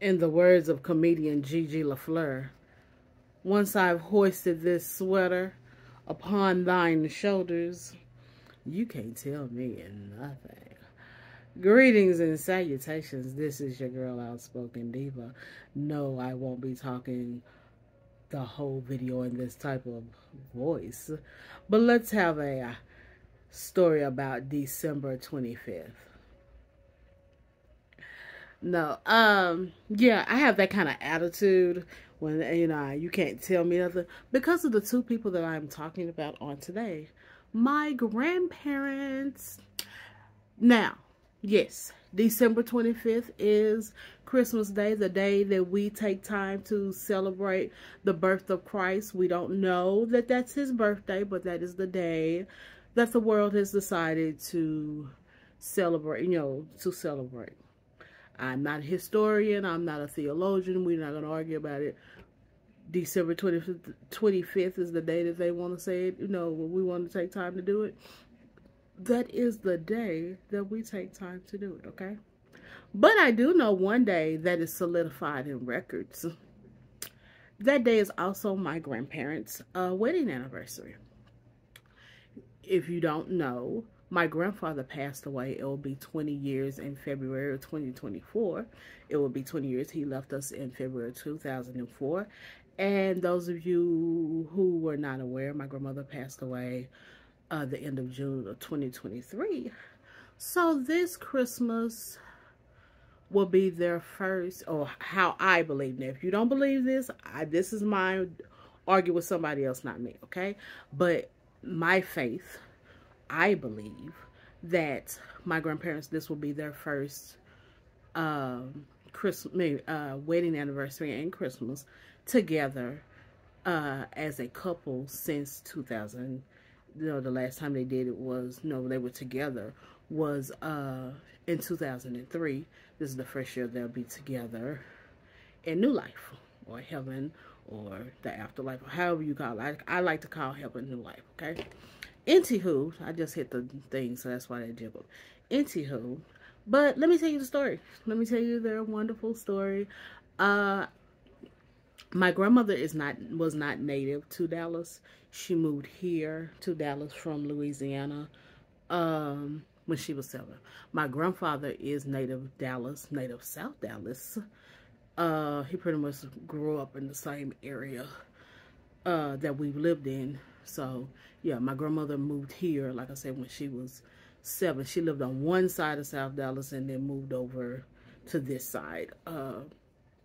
In the words of comedian Gigi LaFleur, once I've hoisted this sweater upon thine shoulders, you can't tell me nothing. Greetings and salutations. This is your girl, Outspoken Diva. No, I won't be talking the whole video in this type of voice, but let's have a story about December 25th. No, yeah, I have that kind of attitude when, you can't tell me nothing because of the two people that I'm talking about on today. My grandparents. Now, yes, December 25th is Christmas Day, the day that we take time to celebrate the birth of Christ. We don't know that that's his birthday, but that is the day that the world has decided to celebrate, to celebrate. I'm not a historian. I'm not a theologian. We're not going to argue about it. December 25th is the day that they want to say it. We want to take time to do it. That is the day that we take time to do it, okay? But I do know one day that is solidified in records. That day is also my grandparents' wedding anniversary. If you don't know, my grandfather passed away. It will be 20 years in February of 2024. It will be 20 years. He left us in February 2004. And those of you who were not aware, my grandmother passed away the end of June of 2023. So this Christmas will be their first, or how I believe. Now, if you don't believe this, this is mine. Argue with somebody else, not me, okay? But my faith, I believe that my grandparents, this will be their first wedding anniversary and Christmas together as a couple since 2000. The last time they did it was, they were together was in 2003. This is the first year they'll be together in new life or heaven or the afterlife, or however you call it. I like to call heaven new life, okay? Anywho, I just hit the thing, so that's why they jiggled. Anywho, but let me tell you the story. Let me tell you their wonderful story. My grandmother was not native to Dallas. She moved here to Dallas from Louisiana when she was 7. My grandfather is native Dallas, native South Dallas. He pretty much grew up in the same area that we lived in. So, yeah, my grandmother moved here, like I said, when she was 7. She lived on one side of South Dallas and then moved over to this side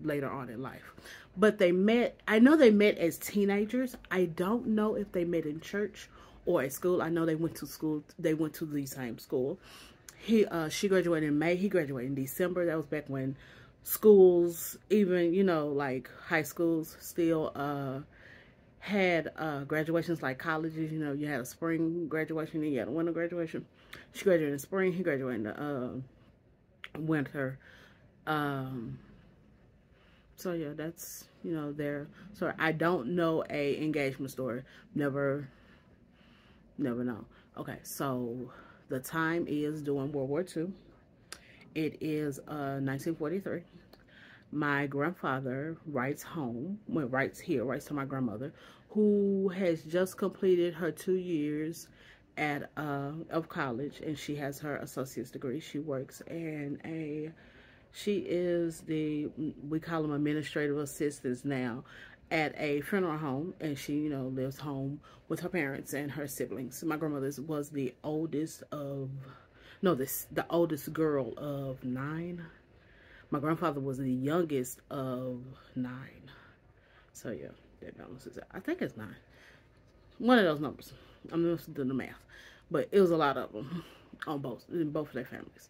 later on in life. But they met, I know they met as teenagers. I don't know if they met in church or at school. I know they went to school. They went to the same school. She graduated in May. He graduated in December. That was back when schools, even, like high schools still had graduations like colleges. You had a spring graduation and you had a winter graduation. She graduated in spring. He graduated in winter. So yeah, that's, their story. I don't know a engagement story. Never know. Okay, so the time is during World War II. It is 1943. My grandfather writes to my grandmother, who has just completed her 2 years of college, and she has her associate's degree. She works in she is we call them administrative assistants now, at a funeral home, and she, lives home with her parents and her siblings. My grandmother was the oldest of, the oldest girl of 9. My grandfather was the youngest of 9. So yeah, that balances out. I think it's 9. One of those numbers. I'm going to do the math, but it was a lot of them in both of their families.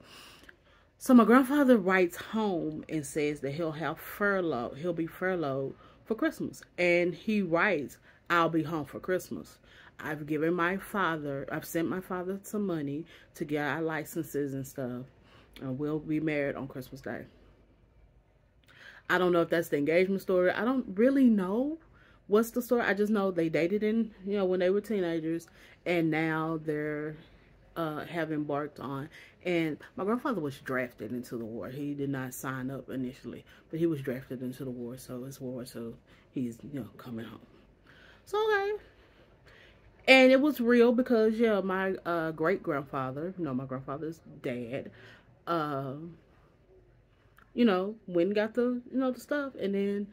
So my grandfather writes home and says that he'll be furloughed for Christmas. And he writes, I'll be home for Christmas. I've sent my father some money to get our licenses and stuff. And we'll be married on Christmas Day. I don't know if that's the engagement story. I don't really know what's the story. I just know they dated when they were teenagers. And now they're have embarked on. And my grandfather was drafted into the war. He did not sign up initially, but he was drafted into the war. So it's war, so he's, coming home. So, okay. And it was real because, yeah, my great grandfather, my grandfather's dad, uh, went and got the stuff. And then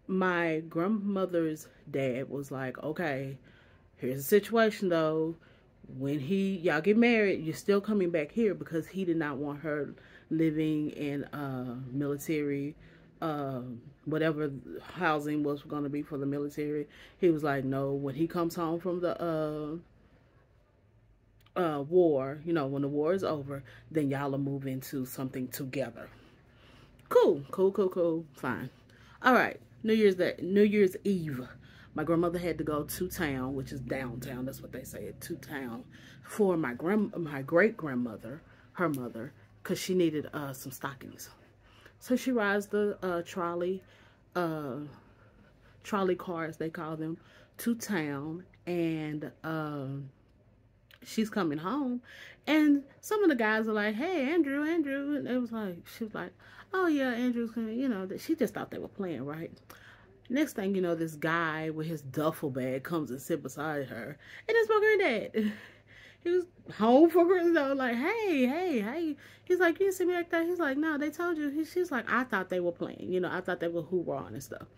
my grandmother's dad was like, okay, here's the situation though. When y'all get married, you're still coming back here, because he did not want her living in military, whatever housing was going to be for the military. He was like, no, when he comes home from the war, when the war is over, then y'all will move into something together. Cool, fine. All right, New Year's Eve, my grandmother had to go to town, which is downtown. That's what they say, to town, for my great grandmother, her mother, because she needed some stockings. So she rides the trolley cars, they call them, to town, and she's coming home, and some of the guys are like, hey, Andrew, and she was like, oh yeah, Andrew's gonna, she just thought they were playing, right? Next thing you know, this guy with his duffel bag comes and sit beside her, and it's my granddad. He was home for Christmas, like, hey. He's like, you see me like that? He's like, no, they told you. She's like, I thought they were playing, I thought they were hoorahing and stuff,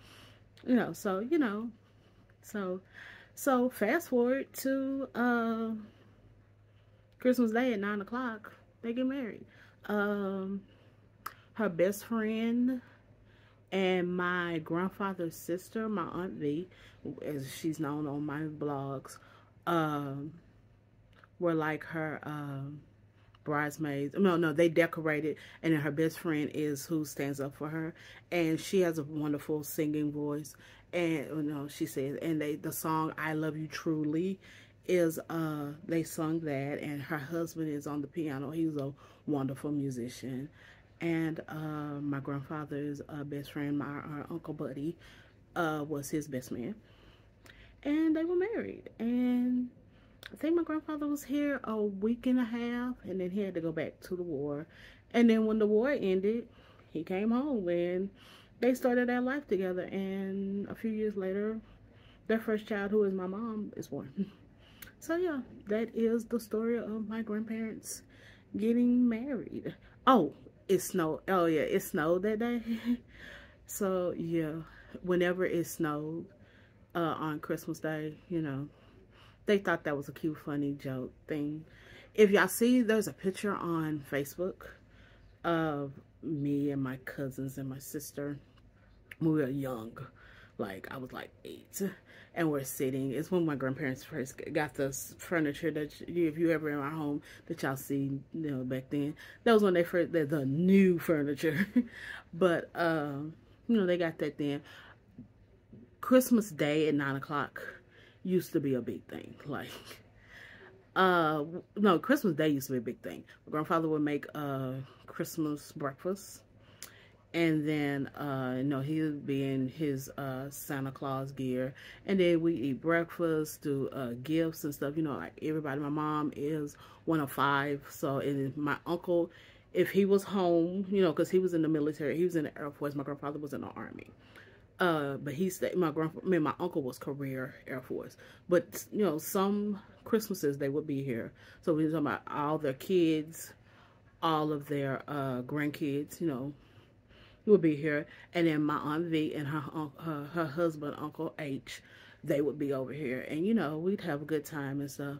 so fast forward to Christmas Day at 9 o'clock, they get married. Her best friend and my grandfather's sister, my Aunt V, as she's known on my blogs, were like her bridesmaids. No, they decorated, and then her best friend is who stands up for her, and she has a wonderful singing voice. And she says, and the song "I Love You Truly" is they sung that, and her husband is on the piano. He's a wonderful musician. And my grandfather's best friend, my Uncle Buddy, was his best man. And they were married. And I think my grandfather was here a week and a half, and then he had to go back to the war. And then when the war ended, he came home, and they started their life together. And a few years later, their first child, who is my mom, is born. So yeah, that is the story of my grandparents getting married. Oh, it snowed. Oh yeah, it snowed that day. So yeah, whenever it snowed on Christmas Day, they thought that was a cute, funny joke thing. If y'all see, there's a picture on Facebook of me and my cousins and my sister. We were young. Like, I was like 8. And we're sitting. It's when my grandparents first got this furniture that, if you ever in our home, that y'all see, back then. That was when they first, the new furniture. But, they got that then. Christmas Day at 9 o'clock used to be a big thing. Like, no, Christmas Day used to be a big thing. My grandfather would make Christmas breakfast. And then, he would be in his Santa Claus gear. And then we eat breakfast, do gifts and stuff. Like everybody. My mom is one of 5. So, and my uncle, if he was home, because he was in the military. He was in the Air Force. My grandfather was in the Army. But he stayed, my uncle was career Air Force. But, some Christmases they would be here. So we were talking about all their kids, all of their grandkids, would be here. And then my Aunt V and her husband, Uncle H, they would be over here. And, we'd have a good time and stuff.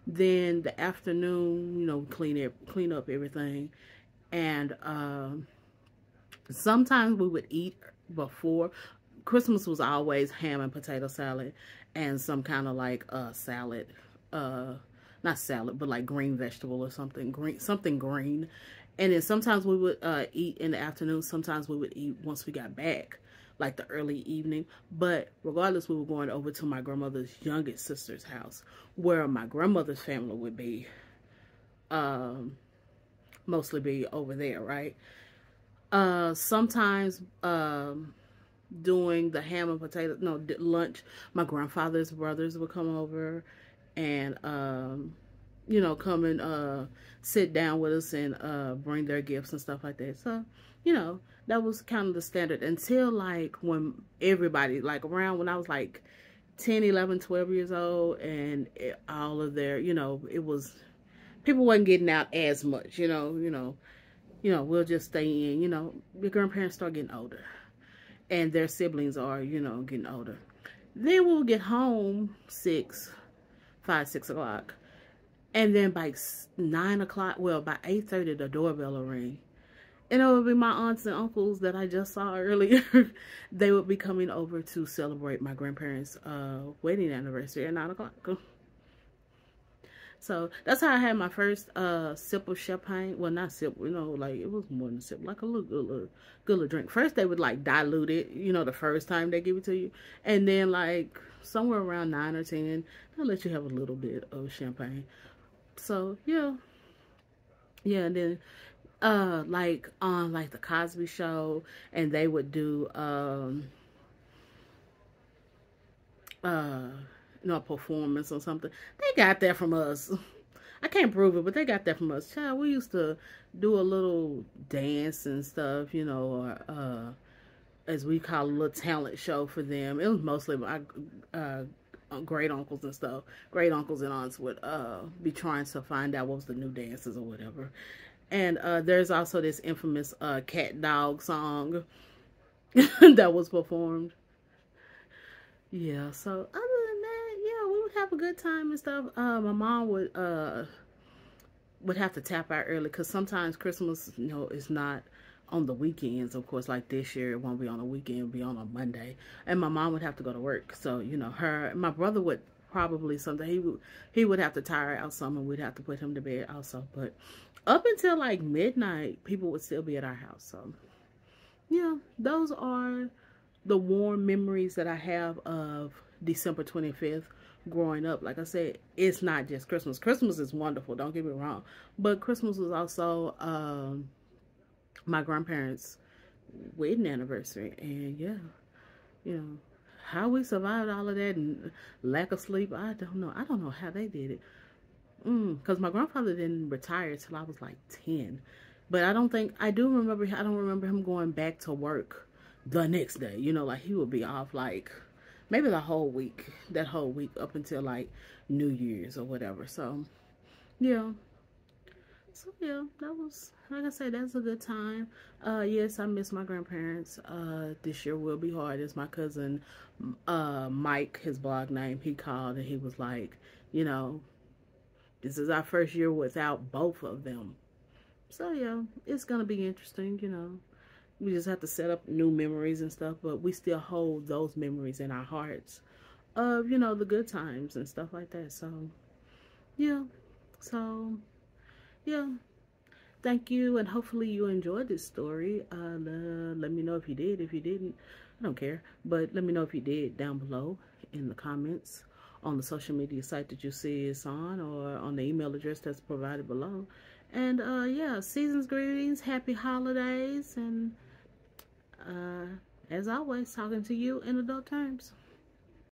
Then the afternoon, clean up everything. And sometimes we would eat before. Christmas was always ham and potato salad and some kind of like salad. Not salad, but like green vegetable or something. Something green. And then sometimes we would eat in the afternoon. Sometimes we would eat once we got back, like the early evening. But regardless, we were going over to my grandmother's youngest sister's house, where my grandmother's family would be, mostly be over there, right? Sometimes doing the ham and potato, lunch, my grandfather's brothers would come over, and you know, come and sit down with us and bring their gifts and stuff like that. So, you know, that was kind of the standard until like when everybody, like around when I was like 10, 11, 12 years old, and all of their, you know, it was, people wasn't getting out as much, we'll just stay in, your grandparents start getting older and their siblings are, getting older. Then we'll get home 6 o'clock. And then by 9 o'clock, well, by 8:30, the doorbell will ring. And it would be my aunts and uncles that I just saw earlier. They would be coming over to celebrate my grandparents' wedding anniversary at 9 o'clock. So that's how I had my first sip of champagne. Well, not sip, like it was more than a sip, like a good little drink. First, they would like dilute it, the first time they give it to you. And then like somewhere around 9 or 10, they'll let you have a little bit of champagne. So yeah. Yeah, and then like on like the Cosby Show, and they would do a performance or something. They got that from us. I can't prove it, but they got that from us. Child, we used to do a little dance and stuff, or as we call a little talent show for them. It was mostly my great uncles and stuff. Great uncles and aunts would be trying to find out what was the new dances or whatever. And there's also this infamous cat dog song that was performed. Yeah, so other than that, yeah, we would have a good time and stuff. My mom would have to tap out early because sometimes Christmas, is not on the weekends. Of course, like this year, it won't be on a weekend, it'll be on a Monday. And my mom would have to go to work. So, my brother would probably he would have to tire out some, and we'd have to put him to bed also. But up until like midnight, people would still be at our house. So, yeah, those are the warm memories that I have of December 25th growing up. Like I said, it's not just Christmas. Christmas is wonderful, don't get me wrong. But Christmas was also my grandparents' wedding anniversary. And yeah, how we survived all of that and lack of sleep, I don't know. I don't know how they did it. Because my grandfather didn't retire till I was like 10. But I don't remember him going back to work the next day. Like he would be off like maybe that whole week up until like New Year's or whatever. So yeah, that was, like I said, that's a good time. Yes, I miss my grandparents. This year will be hard. It's my cousin Mike, his blog name, he called and he was like, this is our first year without both of them. So yeah, it's gonna be interesting. We just have to set up new memories and stuff, but we still hold those memories in our hearts of, the good times and stuff like that. So, yeah. Thank you, and hopefully you enjoyed this story. Let me know if you did. If you didn't, I don't care. But let me know if you did down below in the comments on the social media site that you see us on, or on the email address that's provided below. And, yeah, season's greetings, happy holidays, and as always, talking to you in adult terms.